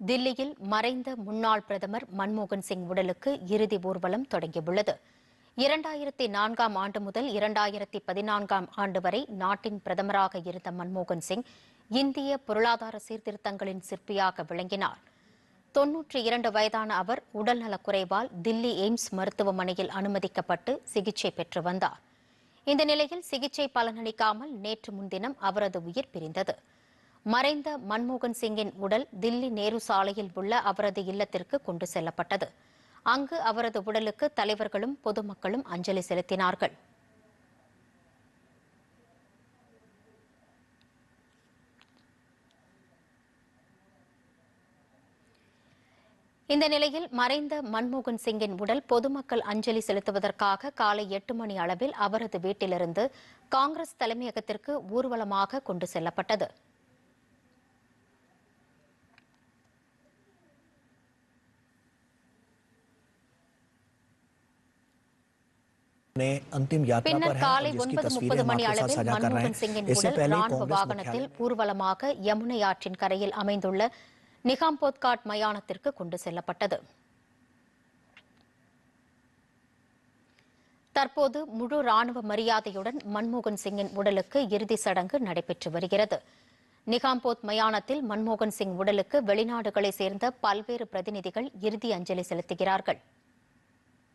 தில்லியில் மறைந்த முன்னாள் பிரதமர் மன்மோகன் சிங் உடலுக்கு இறுதி ஊர்வலம் தொடங்கியுள்ளது. 2004ஆம் ஆண்டு முதல் 2014ஆம் ஆண்டு வரை நாட்டின் பிரதமராக இருந்த மன்மோகன் சிங் இந்திய பொருளாதார சீர்திருத்தங்களின் சிற்பியாக விளங்கினார். 92 வயதான அவர் உடல்நலக்குறைவால் தில்லி எய்ம்ஸ் மருத்துவமனையில் அனுமதிக்கப்பட்டு சிகிச்சை பெற்று வந்தார். இந்த நிலையில் சிகிச்சை பலனளிக்காமல் நேற்று முன்தினம் அவரது உயிர் பிரிந்தது. மறைந்த மன்மோகன் சிங்கின் உடல் தில்லி நேரு சாலையில் உள்ள அவரது இல்லத்திற்கு கொண்டு செல்லப்பட்டது. அங்கு அவரது உடலுக்கு தலைவர்களும் பொதுமக்களும் அஞ்சலி செலுத்தினார்கள். இந்த நிலையில் மறைந்த மன்மோகன் சிங்கின் உடல் பொதுமக்கள் அஞ்சலி செலுத்துவதற்காக காலை 8 மணி அளவில் அவரது வீட்டிலிருந்து காங்கிரஸ் தலைமையகத்திற்கு ஊர்வலமாக கொண்டு செல்லப்பட்டது. பின்னர் காலை 9:30 மணி அளவில் மன்மோகன் சிங்கின் உடல் ராணுவ வாகனத்தில் ஊர்வலமாக யமுனை ஆற்றின் கரையில் அமைந்துள்ள நிகாம்போத் காட் மயானத்திற்கு கொண்டு செல்லப்பட்டது. தற்போது முழு ராணுவ மரியாதையுடன் மன்மோகன் சிங்கின் உடலுக்கு இறுதி சடங்கு நடைபெற்று வருகிறது. நிகாம்போத் மயானத்தில் மன்மோகன் சிங் உடலுக்கு வெளிநாடுகளைச் சேர்ந்த பல்வேறு பிரதிநிதிகள் இறுதி அஞ்சலி செலுத்துகிறார்கள்.